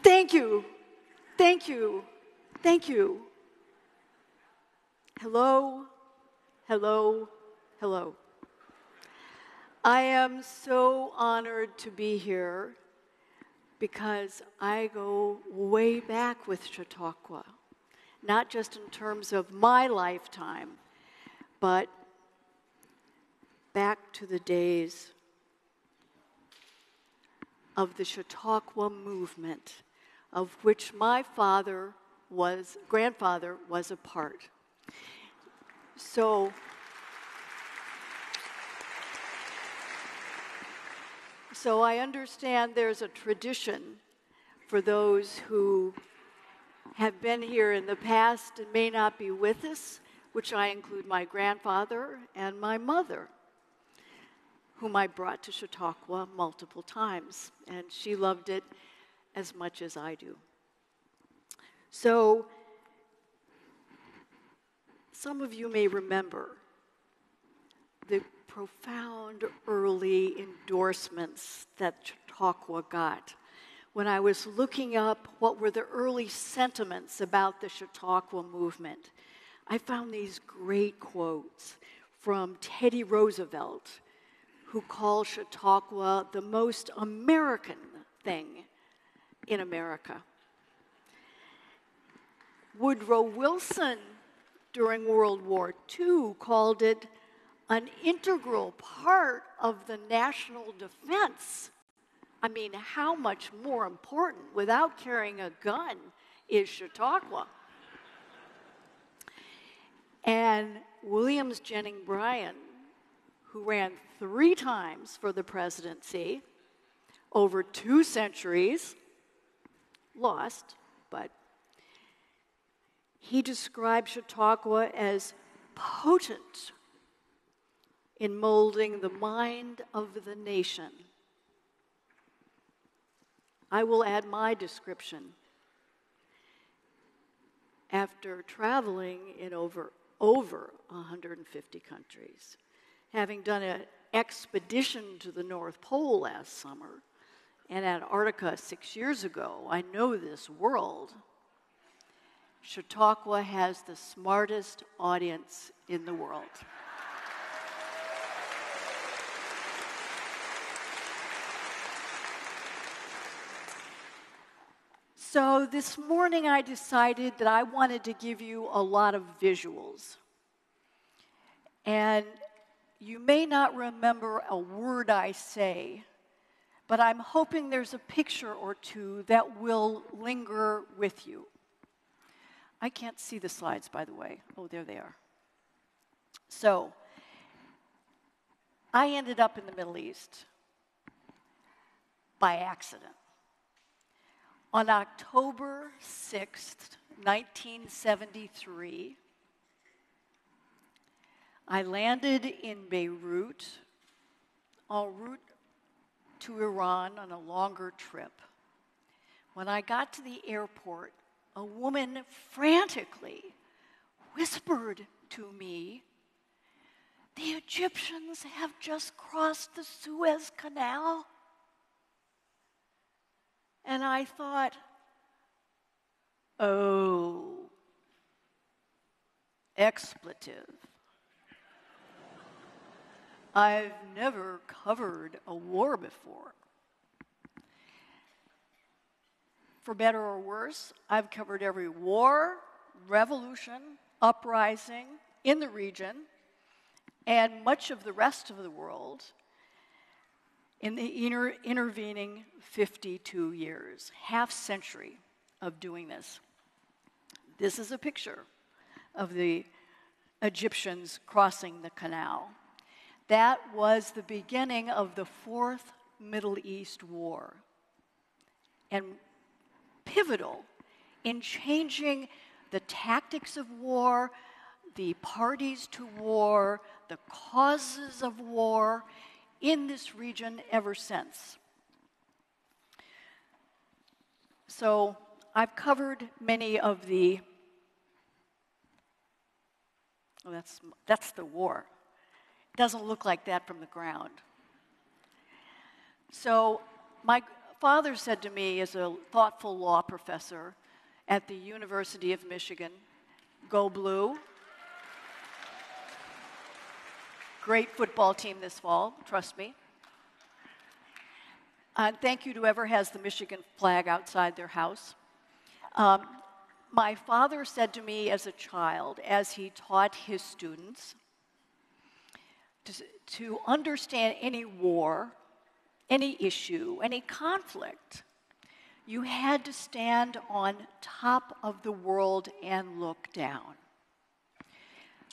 Thank you, thank you, thank you. Hello, hello, hello. I am so honored to be here because I go way back with Chautauqua, not just in terms of my lifetime, but back to the days of the Chautauqua movement, of which my grandfather was a part. So I understand there's a tradition for those who have been here in the past and may not be with us, which I include my grandfather and my mother, whom I brought to Chautauqua multiple times, and she loved it as much as I do. So, some of you may remember the profound early endorsements that Chautauqua got. When I was looking up what were the early sentiments about the Chautauqua movement, I found these great quotes from Teddy Roosevelt, who called Chautauqua the most American thing in America. Woodrow Wilson, during World War II, called it an integral part of the national defense. I mean, how much more important, without carrying a gun, is Chautauqua? And Williams Jennings Bryan, who ran 3 times for the presidency, over 2 centuries, lost, but he described Chautauqua as potent in molding the mind of the nation. I will add my description. After traveling in over 150 countries, having done an expedition to the North Pole last summer and Antarctica 6 years ago, I know this world. Chautauqua has the smartest audience in the world. So this morning I decided that I wanted to give you a lot of visuals. And you may not remember a word I say, but I'm hoping there's a picture or two that will linger with you. I can't see the slides, by the way. Oh, there they are. So, I ended up in the Middle East by accident. On October 6th, 1973, I landed in Beirut en route to Iran on a longer trip. When I got to the airport, a woman frantically whispered to me, "The Egyptians have just crossed the Suez Canal." And I thought, oh, expletive. I've never covered a war before. For better or worse, I've covered every war, revolution, uprising in the region, and much of the rest of the world in the intervening 52 years, half-century of doing this. This is a picture of the Egyptians crossing the canal. That was the beginning of the Fourth Middle East War, and pivotal in changing the tactics of war, the parties to war, the causes of war in this region ever since. So I've covered many of the, oh, that's the war. It doesn't look like that from the ground. So my father said to me as a thoughtful law professor at the University of Michigan, "Go Blue." Great football team this fall, trust me. And thank you to whoever has the Michigan flag outside their house. My father said to me as a child, as he taught his students, to understand any war, any issue, any conflict, you had to stand on top of the world and look down.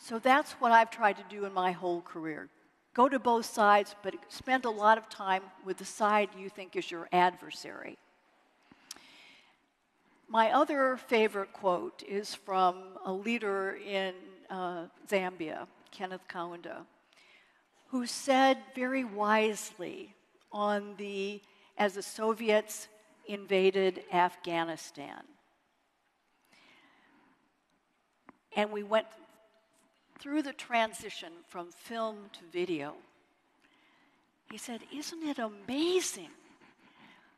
So that's what I've tried to do in my whole career. Go to both sides, but spend a lot of time with the side you think is your adversary. My other favorite quote is from a leader in Zambia, Kenneth Kaunda, who said very wisely as the Soviets invaded Afghanistan. And we went through the transition from film to video. He said, "Isn't it amazing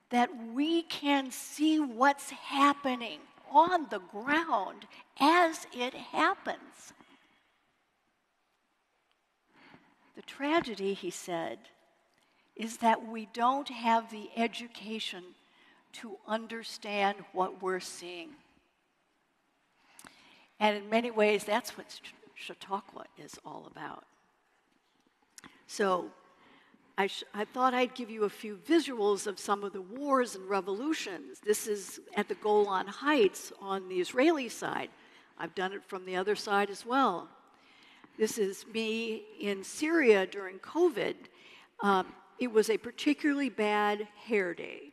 that we can see what's happening on the ground as it happens?" The tragedy, he said, is that we don't have the education to understand what we're seeing. And in many ways, that's what Chautauqua is all about. So I thought I'd give you a few visuals of some of the wars and revolutions. This is at the Golan Heights on the Israeli side. I've done it from the other side as well. This is me in Syria during COVID. It was a particularly bad hair day.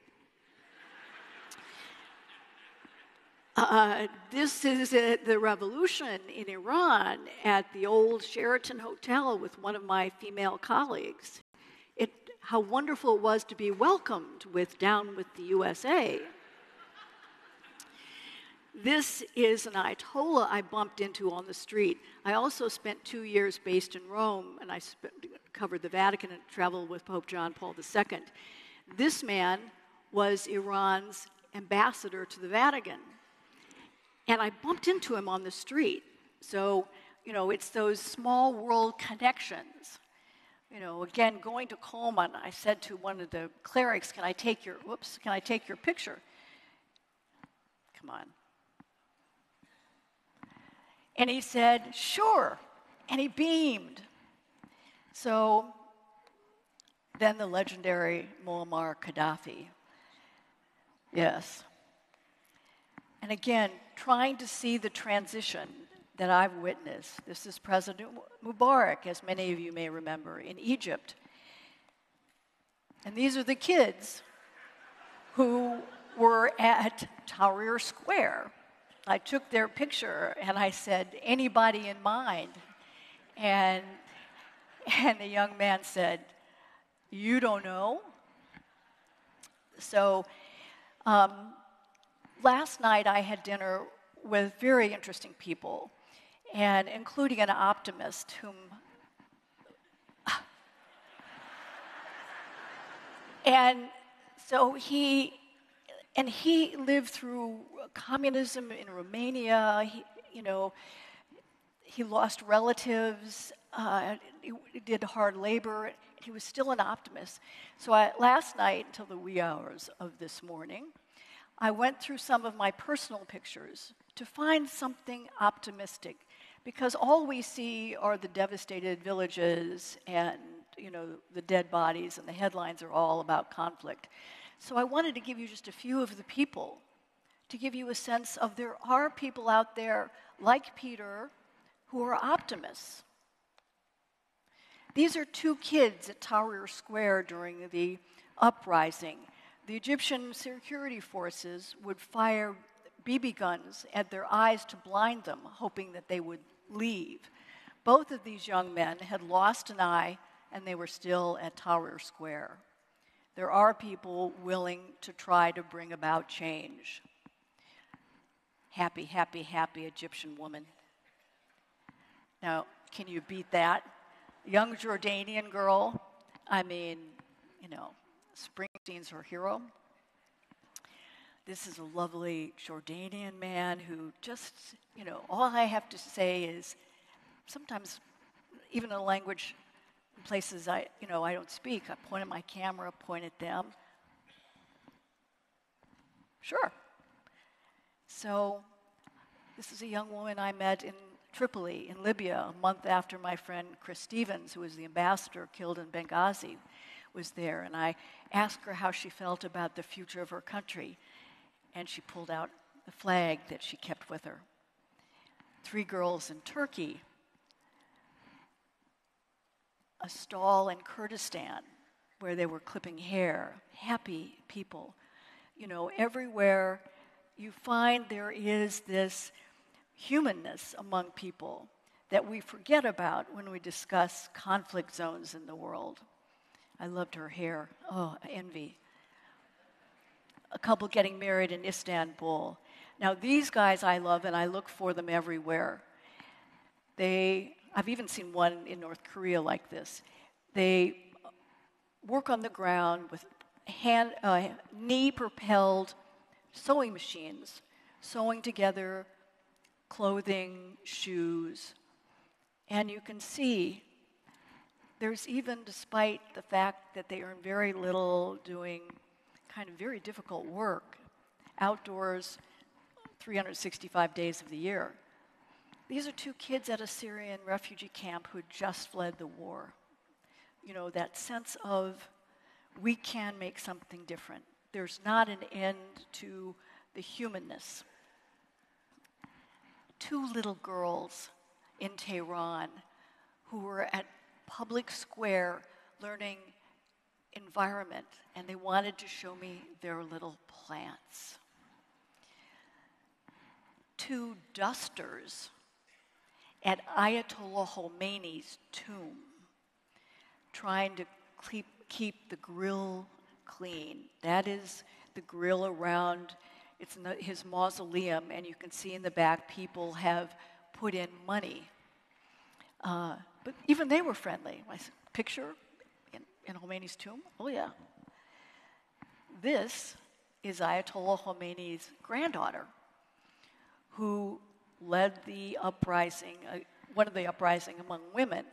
This is the revolution in Iran at the old Sheraton Hotel with one of my female colleagues. How wonderful it was to be welcomed with "Down with the USA." This is an Ayatollah I bumped into on the street. I also spent 2 years based in Rome, and I covered the Vatican and traveled with Pope John Paul II. This man was Iran's ambassador to the Vatican. And I bumped into him on the street. So, it's those small world connections. Again, going to Coleman, I said to one of the clerics, can I take your picture? Come on. And he said, sure. And he beamed. So then the legendary Muammar Gaddafi. Yes. And again, trying to see the transition that I've witnessed. This is President Mubarak, as many of you may remember, in Egypt. And these are the kids who were at Tahrir Square. I took their picture and I said, anybody in mind? And the young man said, you don't know? So last night I had dinner with very interesting people, and including an optimist whom and so he lived through communism in Romania. He lost relatives. He did hard labor. He was still an optimist. So last night, until the wee hours of this morning, I went through some of my personal pictures to find something optimistic, because all we see are the devastated villages and, the dead bodies, and the headlines are all about conflict. So I wanted to give you just a few of the people, to give you a sense of there are people out there like Peter who are optimists. These are two kids at Tahrir Square during the uprising. The Egyptian security forces would fire BB guns at their eyes to blind them, hoping that they would leave. Both of these young men had lost an eye, and they were still at Tahrir Square. There are people willing to try to bring about change. Happy, happy, happy Egyptian woman. Now, can you beat that? Young Jordanian girl. I mean, Springsteen's her hero. This is a lovely Jordanian man who just, all I have to say is sometimes even in a language places I don't speak, I point at my camera, point at them. Sure. So this is a young woman I met in Tripoli, in Libya, a month after my friend Chris Stevens, who was the ambassador killed in Benghazi, was there. And I asked her how she felt about the future of her country. And she pulled out the flag that she kept with her. 3 girls in Turkey, a stall in Kurdistan where they were clipping hair, happy people. Everywhere you find there is this humanness among people that we forget about when we discuss conflict zones in the world. I loved her hair. Oh, envy. A couple getting married in Istanbul. Now, these guys I love, and I look for them everywhere. I've even seen one in North Korea like this. They work on the ground with knee-propelled sewing machines, sewing together clothing, shoes. And you can see there's even, despite the fact that they earn very little doing kind of very difficult work, outdoors 365 days of the year. These are 2 kids at a Syrian refugee camp who had just fled the war. That sense of we can make something different. There's not an end to the humanness. 2 little girls in Tehran who were at public square learning environment, and they wanted to show me their little plants. 2 dusters at Ayatollah Khomeini's tomb, trying to keep the grill clean. That is the grill around his mausoleum, and you can see in the back people have put in money. But even they were friendly. My picture in Khomeini's tomb? Oh, yeah. This is Ayatollah Khomeini's granddaughter, who led the uprising, one of the uprising among women.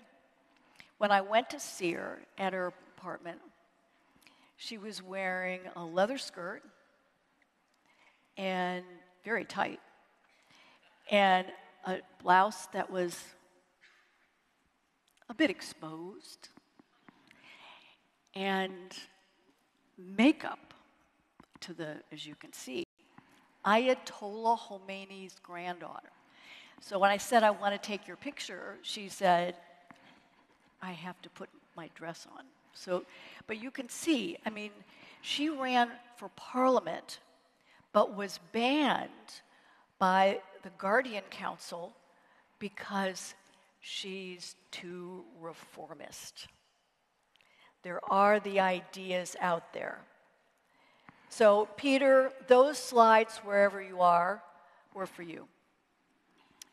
When I went to see her at her apartment, she was wearing a leather skirt and very tight, and a blouse that was a bit exposed, and makeup as you can see, Ayatollah Khomeini's granddaughter. So when I said I want to take your picture, she said, I have to put my dress on. But you can see, she ran for parliament, but was banned by the Guardian Council because she's too reformist. There are the ideas out there. So, Peter, those slides, wherever you are, were for you,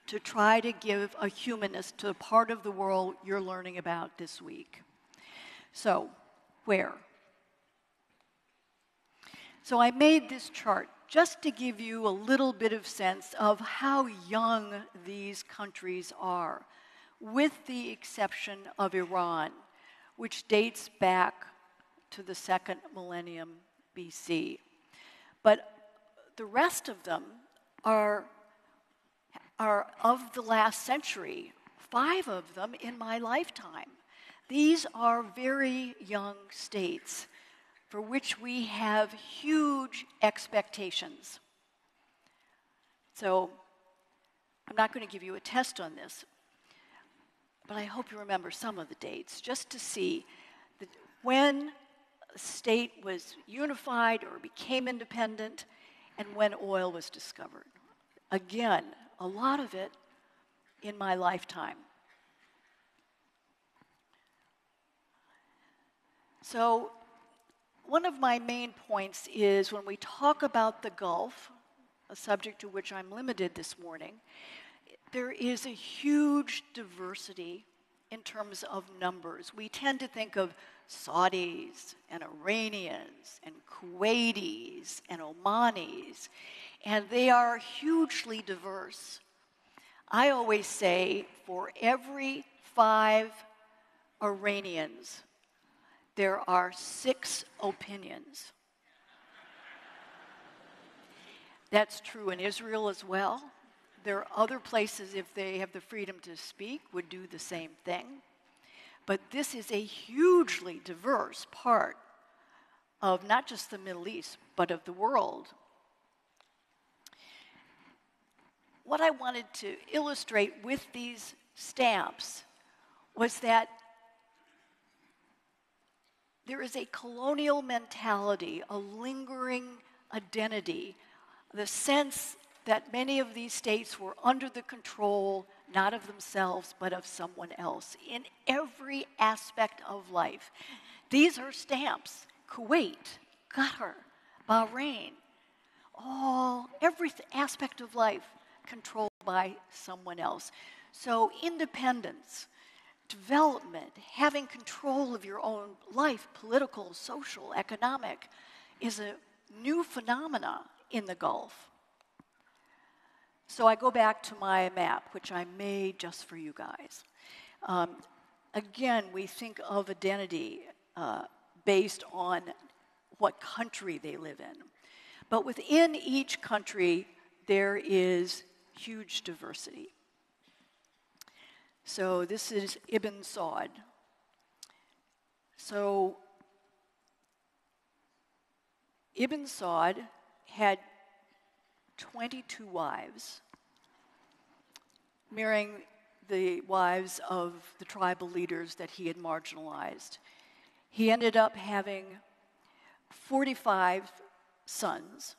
to try to give a humanness to the part of the world you're learning about this week. So, where? So I made this chart just to give you a little bit of sense of how young these countries are, with the exception of Iran, which dates back to the 2nd millennium BC. But the rest of them are of the last century, 5 of them in my lifetime. These are very young states for which we have huge expectations. So I'm not going to give you a test on this, but I hope you remember some of the dates, just to see that when a state was unified or became independent and when oil was discovered. Again, a lot of it in my lifetime. So one of my main points is when we talk about the Gulf, a subject to which I'm limited this morning, there is a huge diversity in terms of numbers. We tend to think of Saudis and Iranians and Kuwaitis and Omanis, and they are hugely diverse. I always say for every 5 Iranians, there are 6 opinions. That's true in Israel as well. There are other places, if they have the freedom to speak, would do the same thing. But this is a hugely diverse part of not just the Middle East, but of the world. What I wanted to illustrate with these stamps was that there is a colonial mentality, a lingering identity, the sense that many of these states were under the control, not of themselves, but of someone else, in every aspect of life. These are stamps. Kuwait, Qatar, Bahrain, every aspect of life controlled by someone else. So independence, development, having control of your own life, political, social, economic, is a new phenomena in the Gulf. So I go back to my map, which I made just for you guys. Again, we think of identity based on what country they live in. But within each country, there is huge diversity. So this is Ibn Saud. So Ibn Saud had 22 wives, marrying the wives of the tribal leaders that he had marginalized. He ended up having 45 sons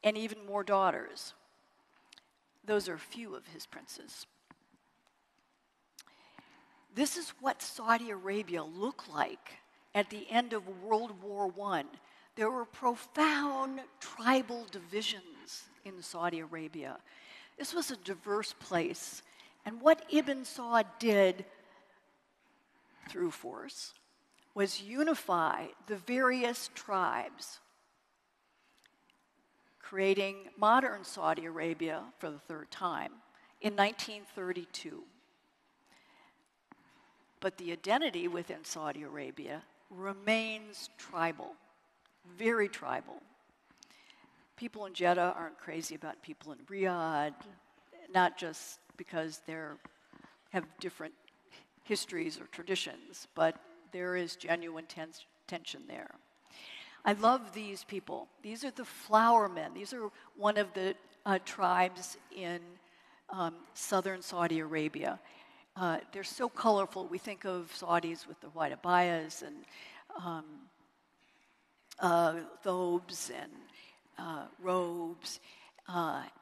and even more daughters. Those are few of his princes. This is what Saudi Arabia looked like at the end of World War I. There were profound tribal divisions in Saudi Arabia. This was a diverse place. And what Ibn Saud did through force was unify the various tribes, creating modern Saudi Arabia for the 3rd time in 1932. But the identity within Saudi Arabia remains tribal. Very tribal. People in Jeddah aren't crazy about people in Riyadh, not just because they have different histories or traditions, but there is genuine tension there. I love these people. These are the flower men. These are one of the tribes in southern Saudi Arabia. They're so colorful. We think of Saudis with the white abayas and thobes and robes,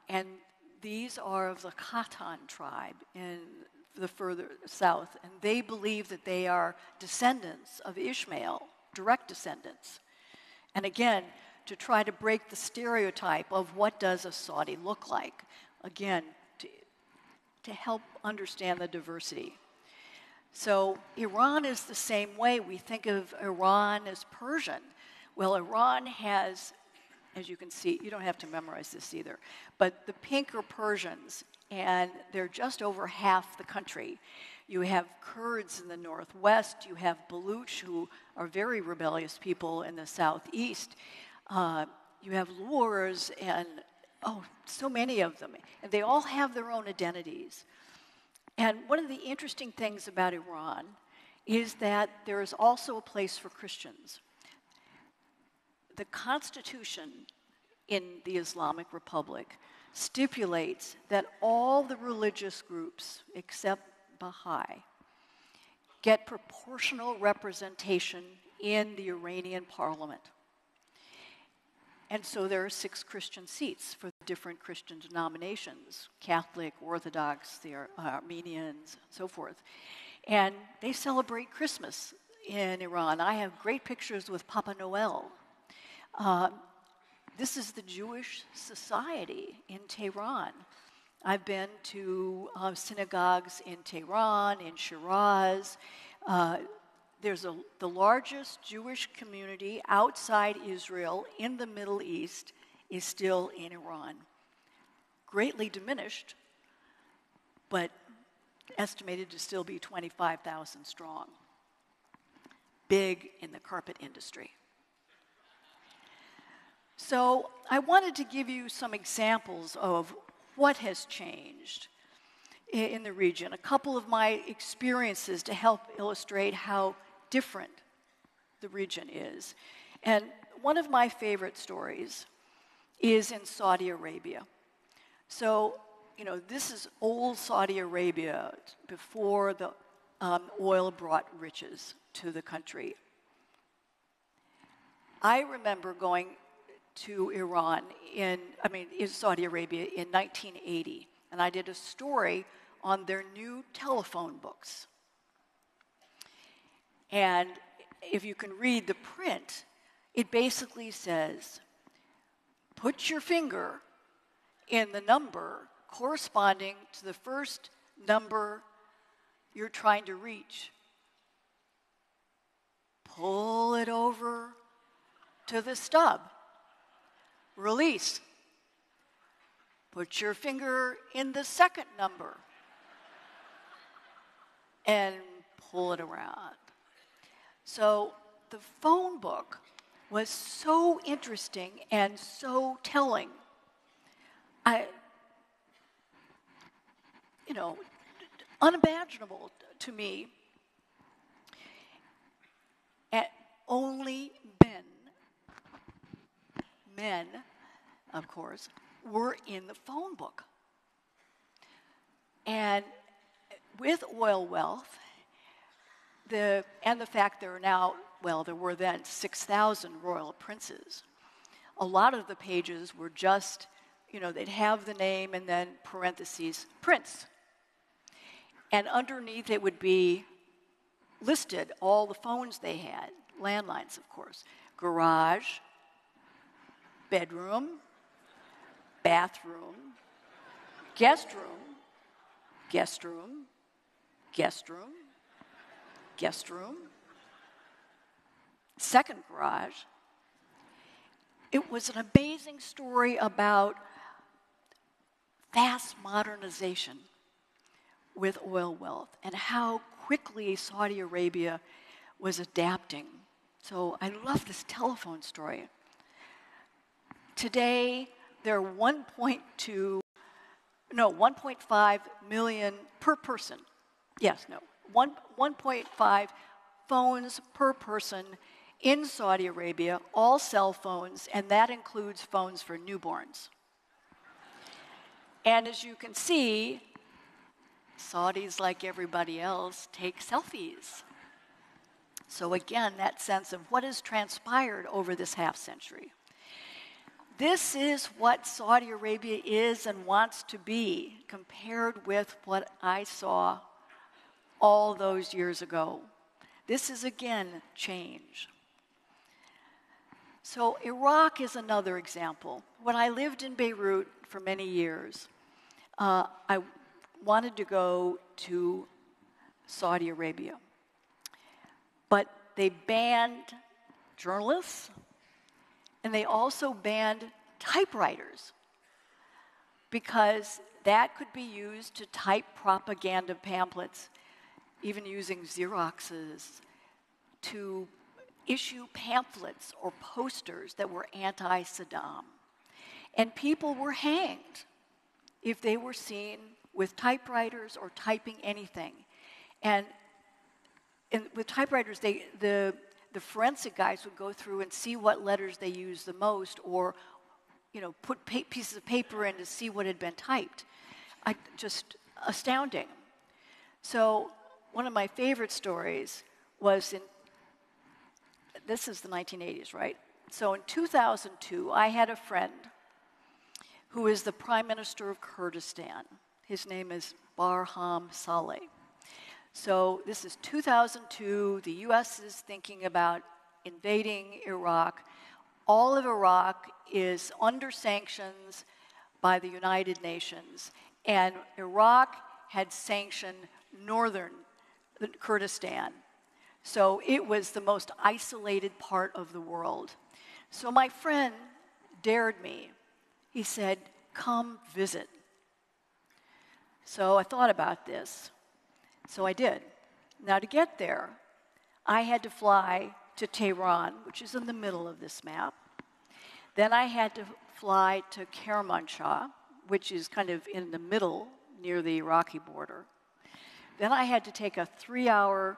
and these are of the Khatan tribe in the further south, and they believe that they are descendants of Ishmael, direct descendants. And again, to try to break the stereotype of what does a Saudi look like, again, to help understand the diversity. So Iran is the same way. We think of Iran as Persian. Well, Iran has, as you can see, you don't have to memorize this either, but the pink are Persians, and they're just over half the country. You have Kurds in the northwest, you have Baluch, who are very rebellious people in the southeast. You have Lurs and, so many of them. And they all have their own identities. And one of the interesting things about Iran is that there is also a place for Christians. The Constitution in the Islamic Republic stipulates that all the religious groups, except Baha'i, get proportional representation in the Iranian parliament. And so there are 6 Christian seats for the different Christian denominations, Catholic, Orthodox, the Armenians, so forth. And they celebrate Christmas in Iran. I have great pictures with Papa Noel. this is the Jewish society in Tehran. I've been to synagogues in Tehran, in Shiraz. There's the largest Jewish community outside Israel in the Middle East is still in Iran. Greatly diminished, but estimated to still be 25,000 strong. Big in the carpet industry. So I wanted to give you some examples of what has changed in the region. A couple of my experiences to help illustrate how different the region is. And one of my favorite stories is in Saudi Arabia. So, this is old Saudi Arabia before the oil brought riches to the country. I remember going to Iran in Saudi Arabia in 1980, and I did a story on their new telephone books. And if you can read the print, it basically says, put your finger in the number corresponding to the first number you're trying to reach. Pull it over to the stub. Release. Put your finger in the second number and pull it around. So the phone book was so interesting and so telling. Unimaginable to me. And only men, of course, were in the phone book. And with oil wealth, the fact there are now, there were then 6,000 royal princes, a lot of the pages were just, they'd have the name and then parentheses, prince. And underneath it would be listed all the phones they had, landlines, of course, garage, bedroom, bathroom, guest room, guest room, guest room, guest room, second garage. It was an amazing story about fast modernization with oil wealth and how quickly Saudi Arabia was adapting. So I love this telephone story. Today, there are 1.5 million per person. 1.5 phones per person in Saudi Arabia, all cell phones, and that includes phones for newborns. And as you can see, Saudis, like everybody else, take selfies. So again, that sense of what has transpired over this half century. This is what Saudi Arabia is and wants to be compared with what I saw all those years ago. This is, again, change. So Iraq is another example. When I lived in Beirut for many years, I wanted to go to Saudi Arabia. But they banned journalists, and they also banned typewriters because that could be used to type propaganda pamphlets, even using Xeroxes, to issue pamphlets or posters that were anti-Saddam. And people were hanged if they were seen with typewriters or typing anything. And with typewriters, the forensic guys would go through and see what letters they used the most, or put pieces of paper in to see what had been typed. Just astounding. So one of my favorite stories was this is the 1980s, right? So in 2002, I had a friend who is the Prime Minister of Kurdistan. His name is Barham Saleh. So this is 2002. The U.S. is thinking about invading Iraq. All of Iraq is under sanctions by the United Nations, and Iraq had sanctioned northern Kurdistan. So it was the most isolated part of the world. So my friend dared me. He said, "Come visit." So I thought about this. So I did. Now, to get there, I had to fly to Tehran, which is in the middle of this map. Then I had to fly to Kermanshah, which is kind of in the middle near the Iraqi border. Then I had to take a 3-hour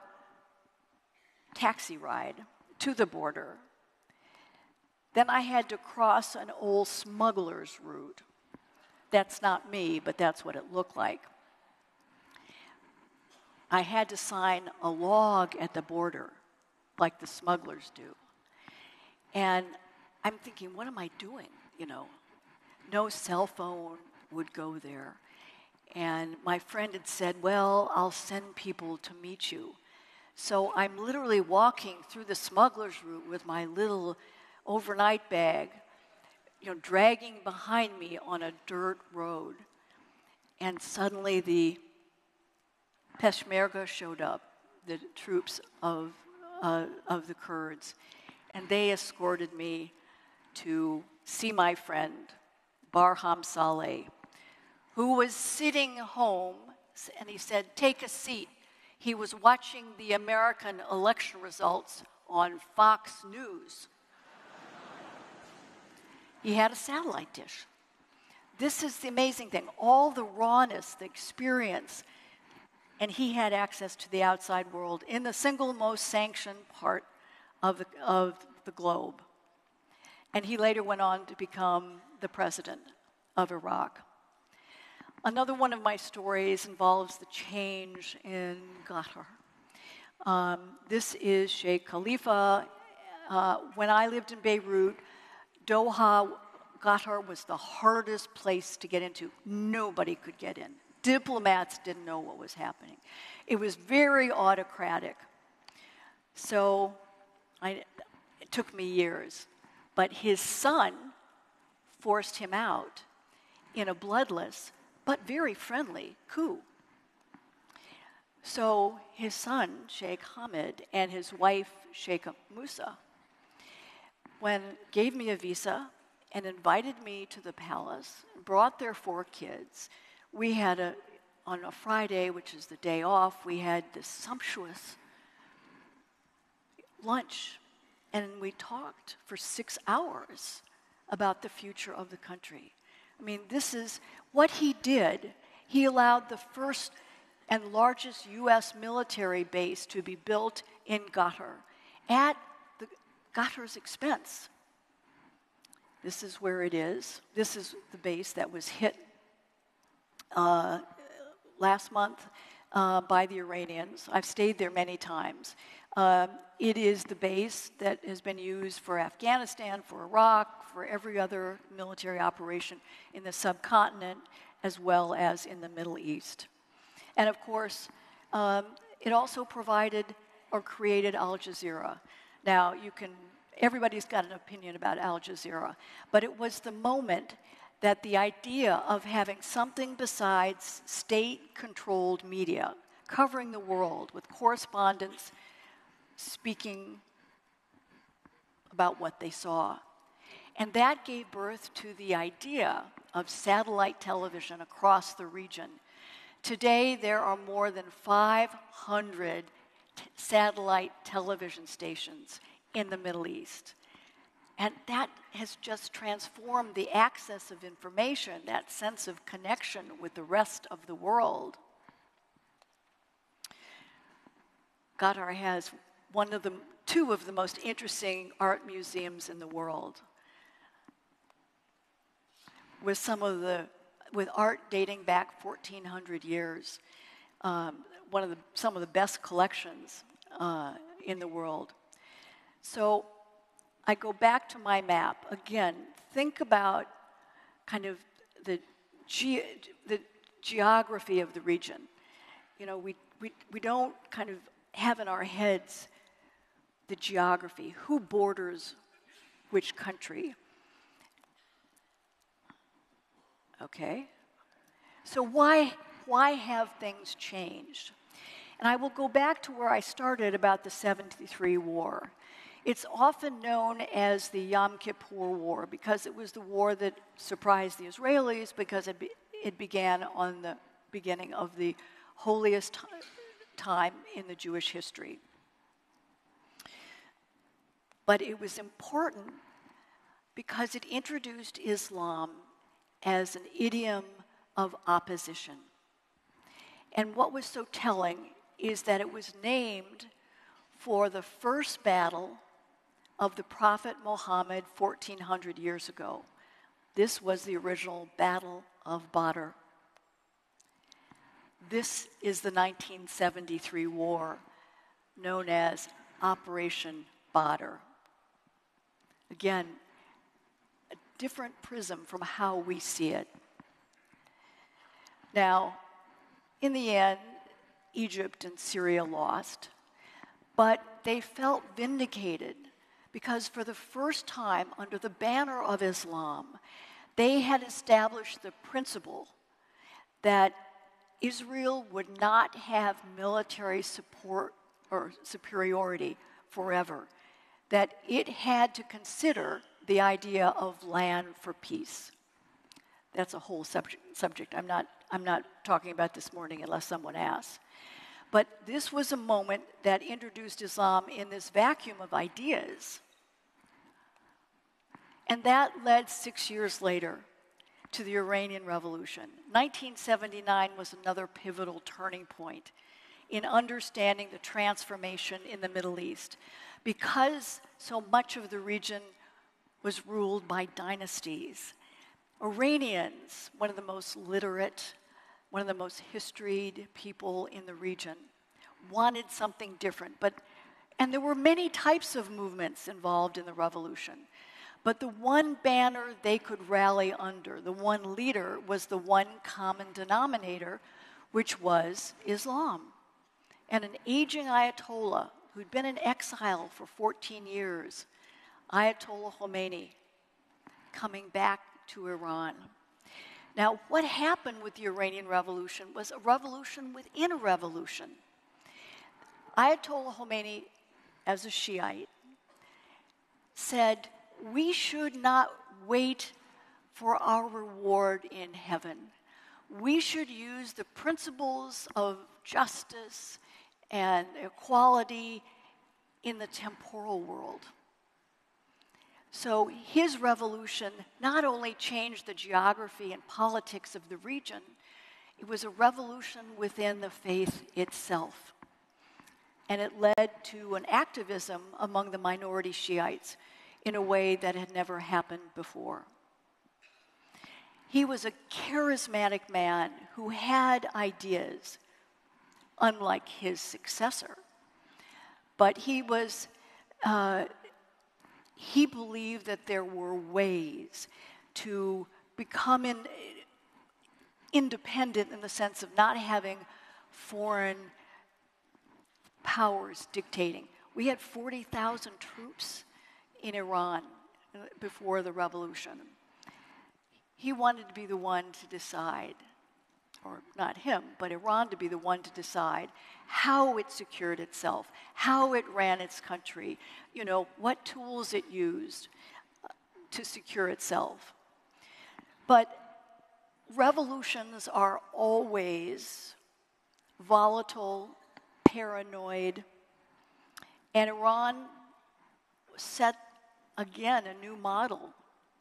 taxi ride to the border. Then I had to cross an old smuggler's route. That's not me, but that's what it looked like. I had to sign a log at the border, like the smugglers do. And I'm thinking, what am I doing? You know, no cell phone would go there. And my friend had said, well, I'll send people to meet you. So I'm literally walking through the smuggler's route with my little overnight bag, you know, dragging behind me on a dirt road. And suddenly the Peshmerga showed up, the troops of the Kurds, and they escorted me to see my friend, Barham Saleh, who was sitting home, and he said, "Take a seat." He was watching the American election results on Fox News. He had a satellite dish. This is the amazing thing. All the rawness, the experience, and he had access to the outside world in the single most sanctioned part of the globe. And he later went on to become the president of Iraq. Another one of my stories involves the change in Qatar. This is Sheikh Khalifa. When I lived in Beirut, Doha, Qatar was the hardest place to get into. Nobody could get in. Diplomats didn't know what was happening. It was very autocratic. So it took me years. But his son forced him out in a bloodless but very friendly coup. So his son, Sheikh Hamid, and his wife, Sheikh Musa, gave me a visa and invited me to the palace, brought their 4 kids. We had on a Friday, which is the day off, we had this sumptuous lunch, and we talked for 6 hours about the future of the country. I mean, this is what he did. He allowed the first and largest U.S. military base to be built in Qatar at Qatar's expense. This is where it is. This is the base that was hit last month by the Iranians. I've stayed there many times. It is the base that has been used for Afghanistan, for Iraq, for every other military operation in the subcontinent, as well as in the Middle East. And of course, it also provided or created Al Jazeera. Now, everybody's got an opinion about Al Jazeera, but it was the moment that the idea of having something besides state-controlled media covering the world with correspondents speaking about what they saw. And that gave birth to the idea of satellite television across the region. Today, there are more than 500 satellite television stations in the Middle East. And that has just transformed the access of information, that sense of connection with the rest of the world. Qatar has two of the most interesting art museums in the world, with art dating back 1,400 years. Some of the best collections in the world. So I go back to my map. Again, think about kind of the geography of the region. You know, we don't kind of have in our heads the geography, who borders which country. Okay? So why have things changed? And I will go back to where I started about the 73 war. It's often known as the Yom Kippur War because it was the war that surprised the Israelis because it began on the beginning of the holiest time in the Jewish history. But it was important because it introduced Islam as an idiom of opposition. And what was so telling is that it was named for the first battle of the Prophet Muhammad 1400 years ago. This was the original Battle of Badr. This is the 1973 war, known as Operation Badr. Again, a different prism from how we see it. Now, in the end, Egypt and Syria lost, but they felt vindicated because for the first time under the banner of Islam, they had established the principle that Israel would not have military support or superiority forever, that it had to consider the idea of land for peace. That's a whole subject. I'm not talking about this morning unless someone asks. But this was a moment that introduced Islam in this vacuum of ideas. And that led 6 years later to the Iranian Revolution. 1979 was another pivotal turning point in understanding the transformation in the Middle East. Because so much of the region was ruled by dynasties, Iranians, one of the most literate, one of the most historied people in the region, wanted something different. And there were many types of movements involved in the revolution. But the one banner they could rally under, the one leader, was the one common denominator, which was Islam. And an aging Ayatollah who'd been in exile for 14 years, Ayatollah Khomeini, coming back to Iran. Now, what happened with the Iranian Revolution was a revolution within a revolution. Ayatollah Khomeini, as a Shiite, said, we should not wait for our reward in heaven. We should use the principles of justice and equality in the temporal world. So his revolution not only changed the geography and politics of the region, it was a revolution within the faith itself. And it led to an activism among the minority Shiites in a way that had never happened before. He was a charismatic man who had ideas, unlike his successor. But he believed that there were ways to become independent in the sense of not having foreign powers dictating. We had 40,000 troops in Iran before the revolution. He wanted to be the one to decide, or not him, but Iran to be the one to decide how it secured itself, how it ran its country, what tools it used to secure itself. But revolutions are always volatile, paranoid, and Iran set, again, a new model.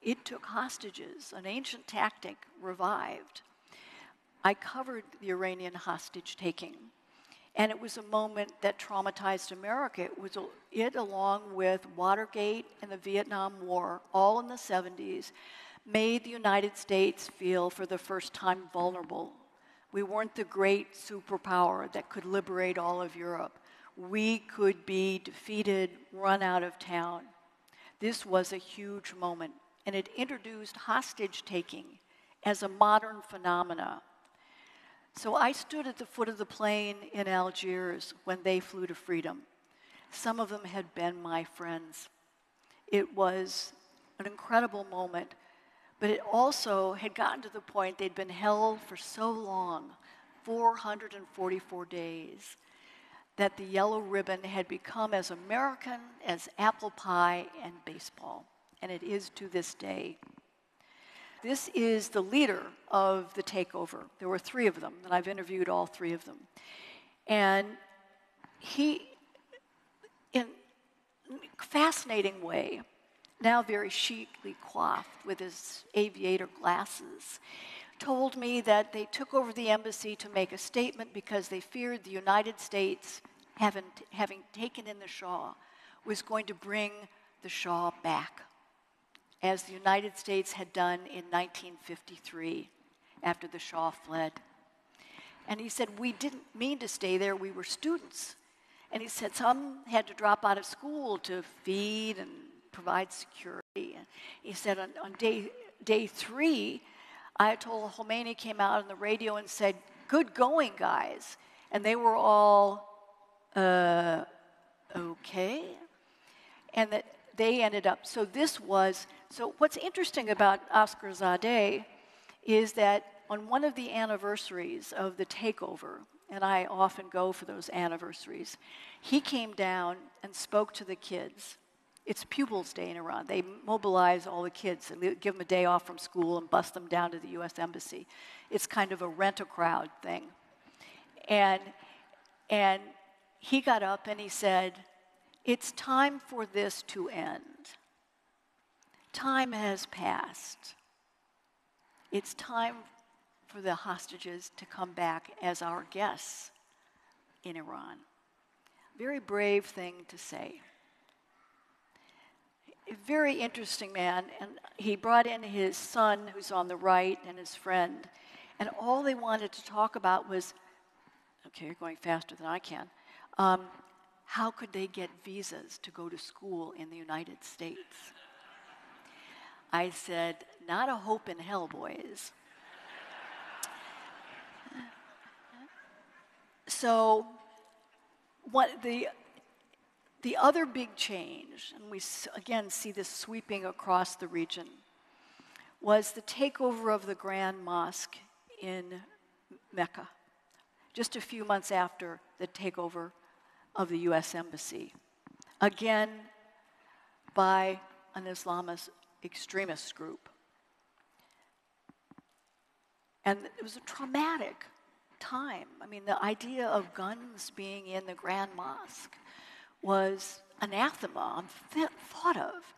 It took hostages, an ancient tactic revived. I covered the Iranian hostage taking, and it was a moment that traumatized America. It along with Watergate and the Vietnam War, all in the 70s, made the United States feel for the first time vulnerable. We weren't the great superpower that could liberate all of Europe. We could be defeated, run out of town. This was a huge moment, and it introduced hostage-taking as a modern phenomena. So I stood at the foot of the plane in Algiers when they flew to freedom. Some of them had been my friends. It was an incredible moment, But it also had gotten to the point they'd been held for so long, 444 days, that the yellow ribbon had become as American as apple pie and baseball, and it is to this day. This is the leader of the takeover. There were 3 of them, and I've interviewed all 3 of them. And he, in a fascinating way, now very chicly coiffed with his aviator glasses, told me that they took over the embassy to make a statement because they feared the United States, having taken in the Shah, was going to bring the Shah back, as the United States had done in 1953 after the Shah fled. And he said, we didn't mean to stay there, we were students. And he said some had to drop out of school to feed and provide security. And he said on day 3, Ayatollah Khomeini came out on the radio and said, good going, guys. And they were all, okay. And that they ended up, so what's interesting about Oscar Zadeh is that on one of the anniversaries of the takeover, and I often go for those anniversaries, he came down and spoke to the kids. It's Pupils' Day in Iran. They mobilize all the kids and give them a day off from school and bus them down to the U.S. Embassy. It's kind of a rent-a-crowd thing. And he got up and he said, it's time for this to end. Time has passed. It's time for the hostages to come back as our guests in Iran. Very brave thing to say. A very interesting man, and he brought in his son, who's on the right, and his friend, and all they wanted to talk about was, okay, you're going faster than I can, how could they get visas to go to school in the United States? I said, not a hope in hell, boys. So what the other big change, and we again see this sweeping across the region, was the takeover of the Grand Mosque in Mecca, just a few months after the takeover of the U.S. Embassy, again by an Islamist extremist group. And it was a traumatic time. I mean, the idea of guns being in the Grand Mosque was anathema, unthought of.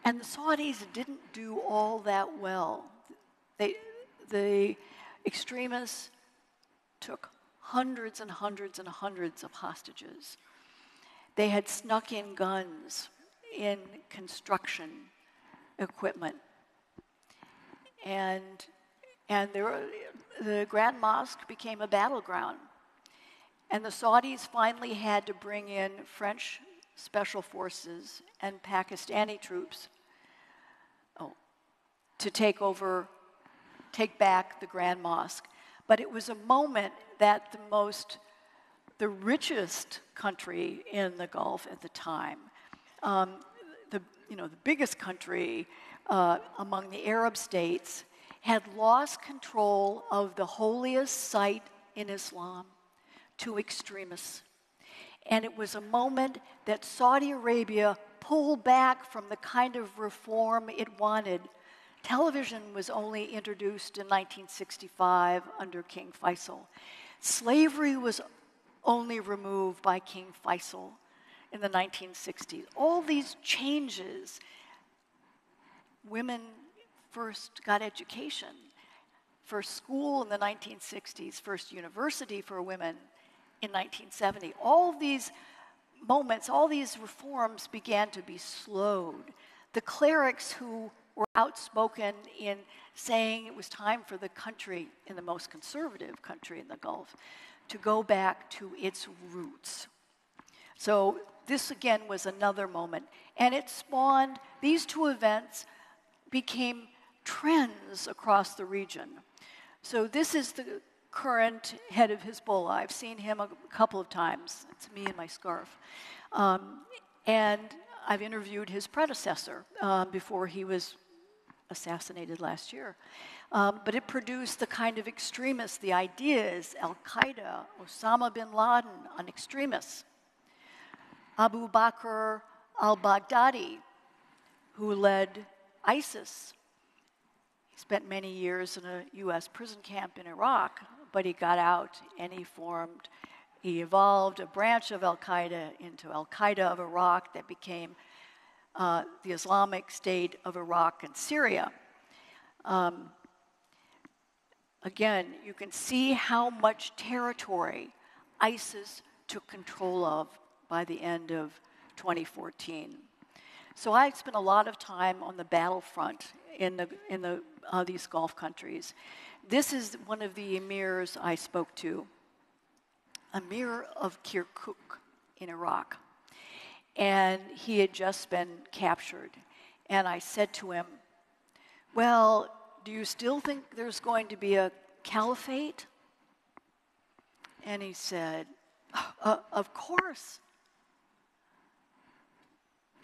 And the Saudis didn't do all that well. The extremists took hundreds and hundreds and hundreds of hostages. They had snuck in guns in construction equipment. And the Grand Mosque became a battleground. And the Saudis finally had to bring in French special forces and Pakistani troops to take back the Grand Mosque. But it was a moment that the richest country in the Gulf at the time, the biggest country among the Arab states, had lost control of the holiest site in Islam to extremists. And it was a moment that Saudi Arabia pulled back from the kind of reform it wanted. Television was only introduced in 1965 under King Faisal. Slavery was only removed by King Faisal in the 1960s. All these changes, women first got education, first school in the 1960s, first university for women in 1970. All these moments, all these reforms began to be slowed. The clerics who were outspoken in saying it was time for the country, in the most conservative country in the Gulf, to go back to its roots. So this again was another moment. And it spawned, these two events became trends across the region. So this is the current head of Hezbollah. I've seen him a couple of times. It's me in my scarf. And I've interviewed his predecessor before he was assassinated last year. But it produced the kind of extremists, the ideas, Al-Qaeda, Osama bin Laden, an extremist, Abu Bakr al-Baghdadi, who led ISIS. He spent many years in a U.S. prison camp in Iraq, but he got out and he evolved a branch of Al-Qaeda into Al-Qaeda of Iraq that became the Islamic State of Iraq and Syria. Again, you can see how much territory ISIS took control of by the end of 2014. So I spent a lot of time on the battlefront in these Gulf countries. This is one of the emirs I spoke to, Emir of Kirkuk in Iraq. And he had just been captured. And I said to him, well, do you still think there's going to be a caliphate? And he said, of course.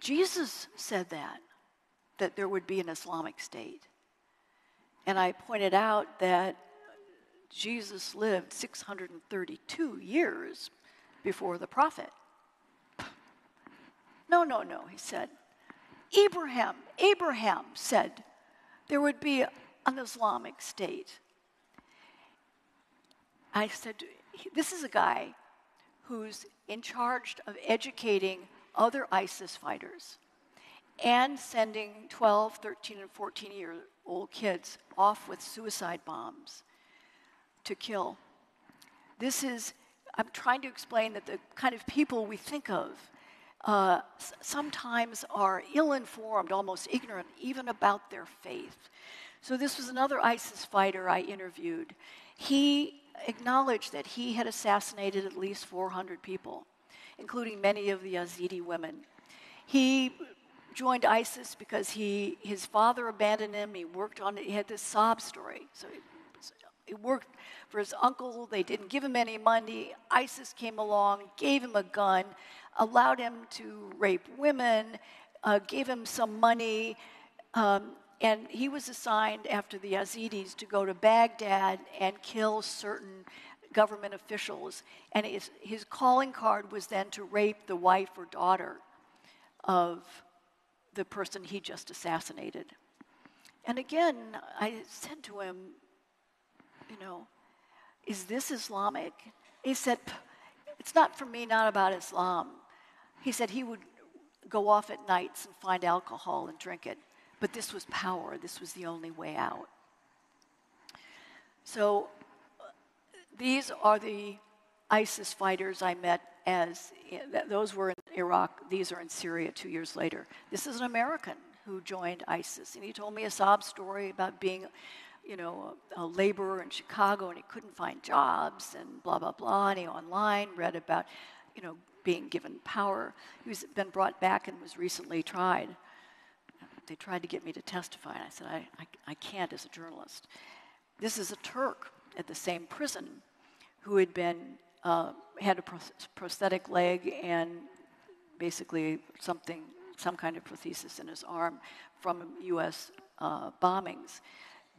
Jesus said that there would be an Islamic State. And I pointed out that Jesus lived 632 years before the prophet. No, he said. Abraham said there would be an Islamic State. I said, this is a guy who's in charge of educating other ISIS fighters and sending 12, 13, and 14-year-old kids off with suicide bombs to kill. I'm trying to explain that the kind of people we think of sometimes are ill-informed, almost ignorant, even about their faith. So this was another ISIS fighter I interviewed. He acknowledged that he had assassinated at least 400 people, including many of the Yazidi women. He joined ISIS because his father abandoned him. He had this sob story. So he worked for his uncle. They didn't give him any money. ISIS came along, gave him a gun, allowed him to rape women, gave him some money, and he was assigned after the Yazidis to go to Baghdad and kill certain government officials. And his calling card was then to rape the wife or daughter of the person he just assassinated. And again, I said to him, is this Islamic? He said, it's not for me, not about Islam. He said he would go off at nights and find alcohol and drink it. But this was power. This was the only way out. So these are the ISIS fighters I met those were in Iraq. These are in Syria 2 years later. This is an American who joined ISIS. And he told me a sob story about being, a laborer in Chicago, and he couldn't find jobs and blah, blah, blah. And he online read about, being given power. He's been brought back and was recently tried. They tried to get me to testify, and I said, I can't as a journalist. This is a Turk at the same prison who had had a prosthetic leg and basically some kind of prosthesis in his arm from U.S. bombings.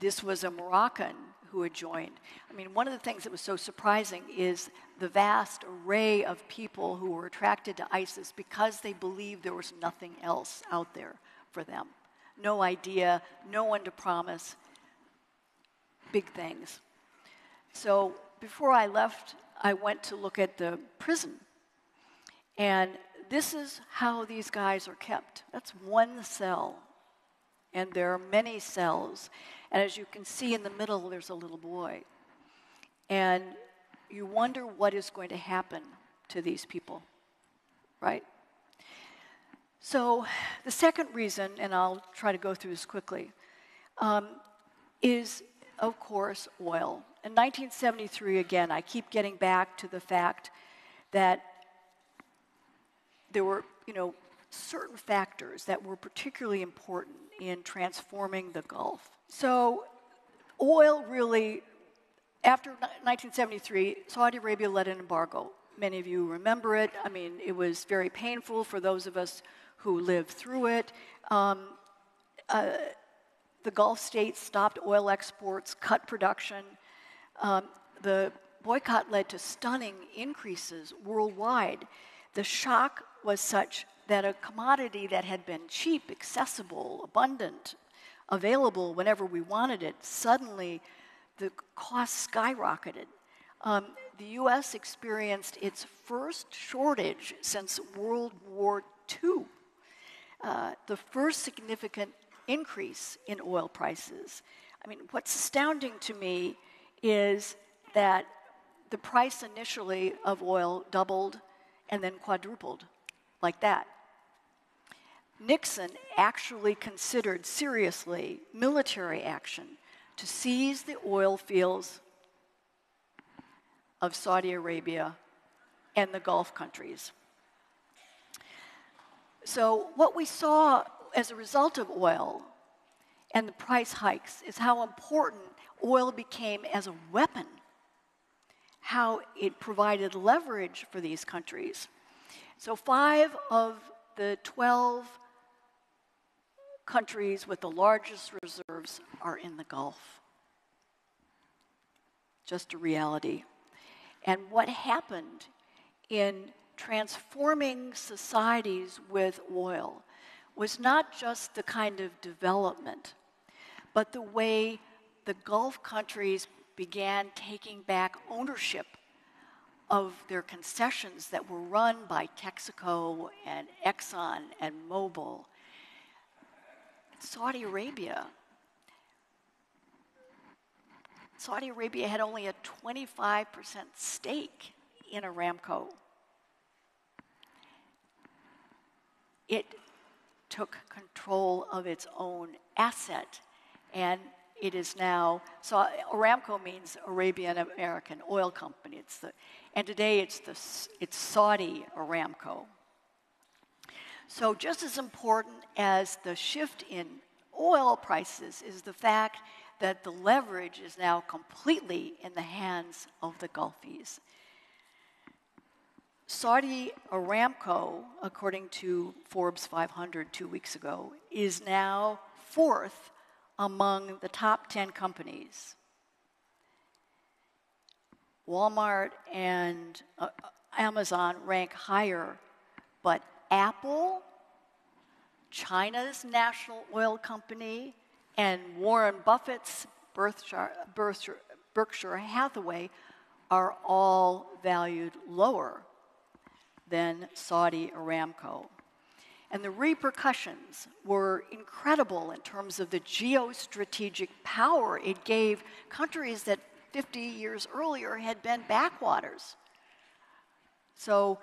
This was a Moroccan who had joined. I mean, one of the things that was so surprising is the vast array of people who were attracted to ISIS because they believed there was nothing else out there for them. No idea, no one to promise, big things. So before I left, I went to look at the prison. And this is how these guys are kept. That's one cell. And there are many cells. And as you can see in the middle, there's a little boy. And you wonder what is going to happen to these people, right? So the second reason, and I'll try to go through this quickly, is, of course, oil. In 1973, again, I keep getting back to the fact that there were, certain factors that were particularly important in transforming the Gulf. So oil really, after 1973, Saudi Arabia led an embargo. Many of you remember it. I mean, it was very painful for those of us who lived through it. the Gulf states stopped oil exports, cut production. The boycott led to stunning increases worldwide. The shock was such that a commodity that had been cheap, accessible, abundant, available whenever we wanted it, suddenly the cost skyrocketed. The U.S. experienced its first shortage since World War II, the first significant increase in oil prices. I mean, what's astounding to me is that the price initially of oil doubled and then quadrupled like that. Nixon actually considered seriously military action to seize the oil fields of Saudi Arabia and the Gulf countries. So what we saw as a result of oil and the price hikes is how important oil became as a weapon, how it provided leverage for these countries. So 5 of the 12 countries with the largest reserves are in the Gulf. Just a reality. And what happened in transforming societies with oil was not just the kind of development, but the way the Gulf countries began taking back ownership of their concessions that were run by Texaco and Exxon and Mobil. Saudi Arabia had only a 25% stake in Aramco. It took control of its own asset, and it is now, so Aramco means Arabian American Oil Company. And today it's Saudi Aramco. So just as important as the shift in oil prices is the fact that the leverage is now completely in the hands of the Gulfies. Saudi Aramco, according to Forbes 500 2 weeks ago, is now 4th among the top 10 companies. Walmart and Amazon rank higher, but Apple, China's national oil company, and Warren Buffett's Berkshire Hathaway are all valued lower than Saudi Aramco. And the repercussions were incredible in terms of the geostrategic power it gave countries that 50 years earlier had been backwaters. So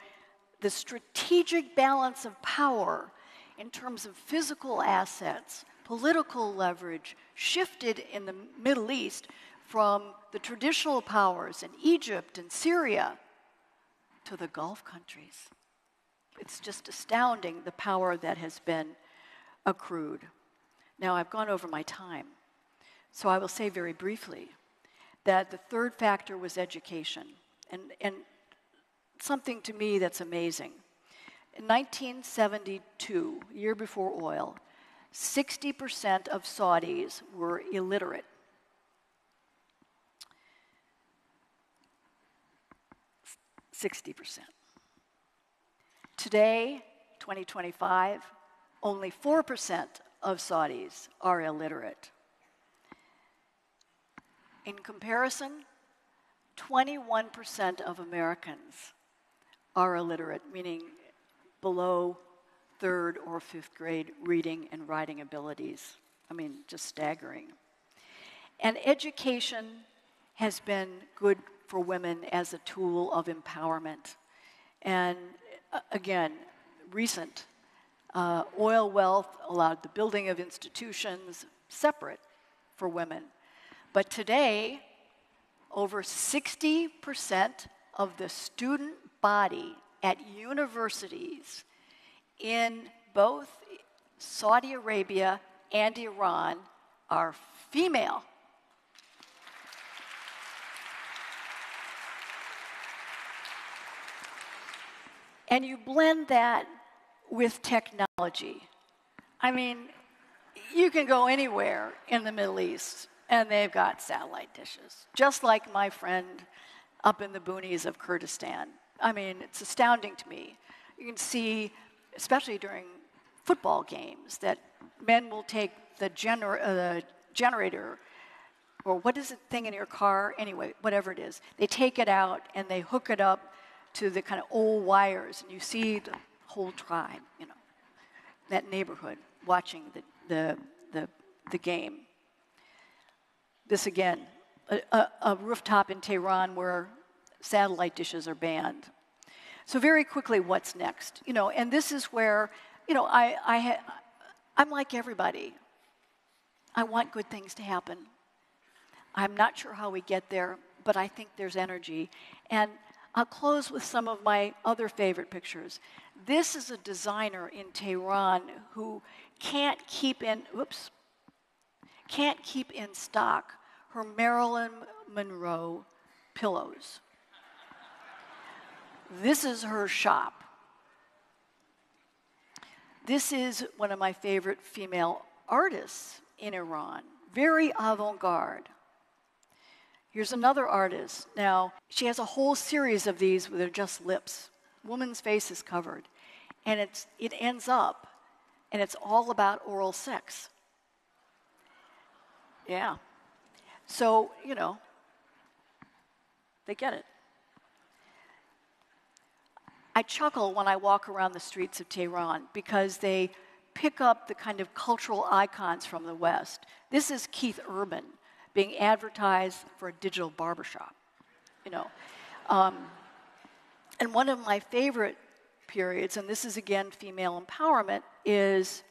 the strategic balance of power in terms of physical assets, political leverage, shifted in the Middle East from the traditional powers in Egypt and Syria to the Gulf countries. It's just astounding the power that has been accrued. Now, I've gone over my time, so I will say very briefly that the third factor was education, and something to me that's amazing. In 1972, a year before oil, 60% of Saudis were illiterate. Today, 2025, only 4% of Saudis are illiterate. In comparison, 21% of Americans are illiterate, meaning below 3rd or 5th grade reading and writing abilities. I mean, just staggering. And education has been good for women as a tool of empowerment. And again, recent oil wealth allowed the building of institutions separate for women. But today, over 60% of the student body at universities in both Saudi Arabia and Iran are female. And you blend that with technology. I mean, you can go anywhere in the Middle East, and they've got satellite dishes, just like my friend up in the boonies of Kurdistan. I mean, it's astounding to me. You can see, especially during football games, that men will take the generator, or what is the thing in your car? Anyway, whatever it is. They take it out, and they hook it up to the kind of old wires, and you see the whole tribe, that neighborhood watching the game. This again, a rooftop in Tehran where satellite dishes are banned. So very quickly, what's next? And this is where, I'm like everybody. I want good things to happen. I'm not sure how we get there, but I think there's energy. And I'll close with some of my other favorite pictures. This is a designer in Tehran who can't keep in stock her Marilyn Monroe pillows. This is her shop. This is one of my favorite female artists in Iran, very avant-garde. Here's another artist. Now, she has a whole series of these where they're just lips. Woman's face is covered. And it ends up, and it's all about oral sex. Yeah. So, they get it. I chuckle when I walk around the streets of Tehran because they pick up the kind of cultural icons from the West. This is Keith Urban being advertised for a digital barbershop, And one of my favorite periods, and this is again female empowerment, is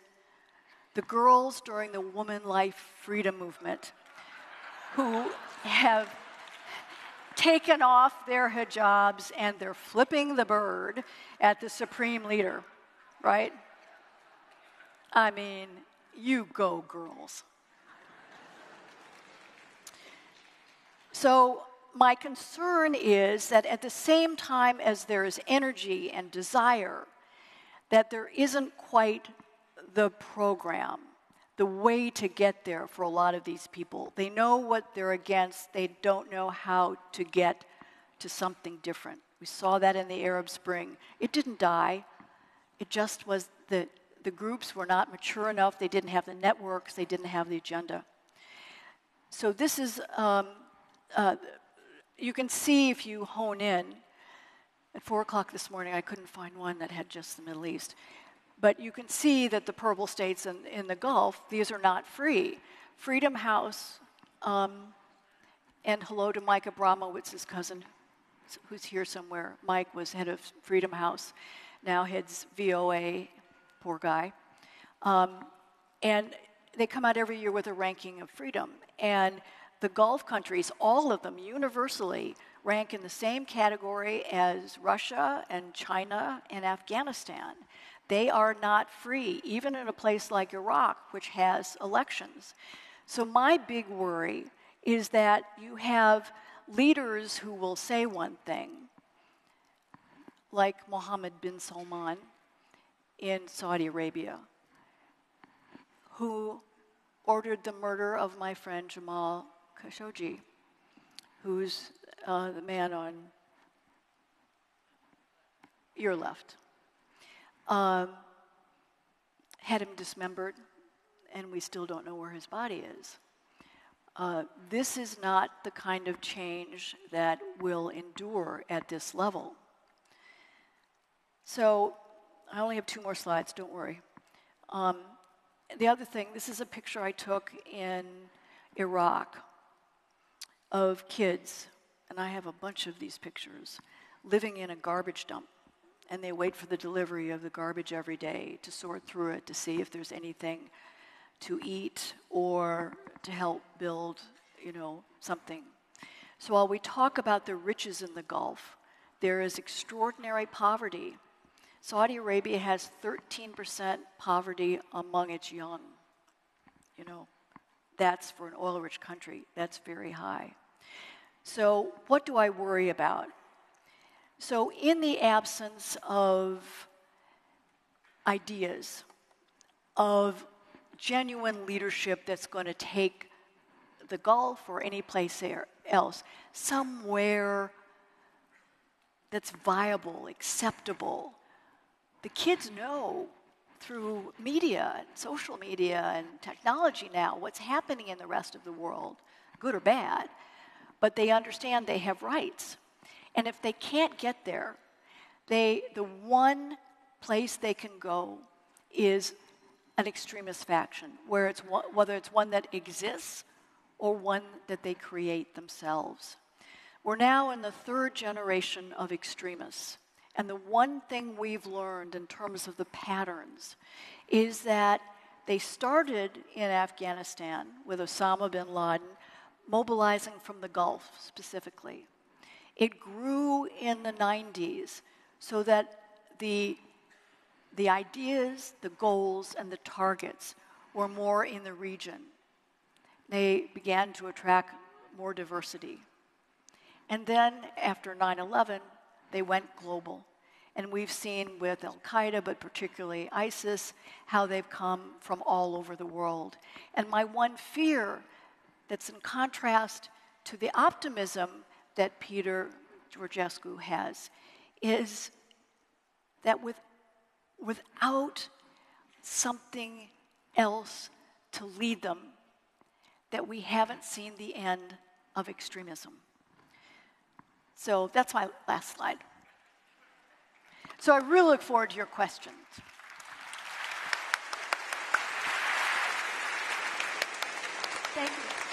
the girls during the woman life freedom movement who have taken off their hijabs and they're flipping the bird at the supreme leader, right? I mean, you go, girls. So my concern is that at the same time as there is energy and desire, that there isn't quite the program, the way to get there for a lot of these people. They know what they're against. They don't know how to get to something different. We saw that in the Arab Spring. It didn't die. It just was that the groups were not mature enough. They didn't have the networks. They didn't have the agenda. So this is, you can see if you hone in. At 4 o'clock this morning, I couldn't find one that had just the Middle East. But you can see that the purple states in the Gulf, these are not free. Freedom House, and hello to Mike Abramowitz's cousin, who's here somewhere. Mike was head of Freedom House, now heads VOA, poor guy. And they come out every year with a ranking of freedom. And the Gulf countries, all of them universally, rank in the same category as Russia and China and Afghanistan. They are not free, even in a place like Iraq, which has elections. So my big worry is that you have leaders who will say one thing, like Mohammed bin Salman in Saudi Arabia, who ordered the murder of my friend Jamal Khashoggi, who's the man on your left. Had him dismembered, and we still don't know where his body is. This is not the kind of change that will endure at this level. So I only have 2 more slides, don't worry. The other thing, this is a picture I took in Iraq of kids, and I have a bunch of these pictures, living in a garbage dump. And they wait for the delivery of the garbage every day to sort through it to see if there's anything to eat or to help build, something. So while we talk about the riches in the Gulf, there is extraordinary poverty. Saudi Arabia has 13% poverty among its young. That's for an oil-rich country. That's very high. So what do I worry about? So in the absence of ideas, of genuine leadership that's going to take the Gulf or any place else somewhere that's viable, acceptable. The kids know through media and social media and technology now what's happening in the rest of the world, good or bad, but they understand they have rights. And if they can't get there, the one place they can go is an extremist faction, whether it's one that exists or one that they create themselves. We're now in the third generation of extremists. And the one thing we've learned in terms of the patterns is that they started in Afghanistan with Osama bin Laden, mobilizing from the Gulf specifically. It grew in the 90s so that the ideas, the goals, and the targets were more in the region. They began to attract more diversity. And then after 9/11, they went global. And we've seen with Al-Qaeda, but particularly ISIS, how they've come from all over the world. And my one fear that's in contrast to the optimism that Peter Georgescu has is that without something else to lead them, that we haven't seen the end of extremism. So that's my last slide. So I really look forward to your questions. Thank you.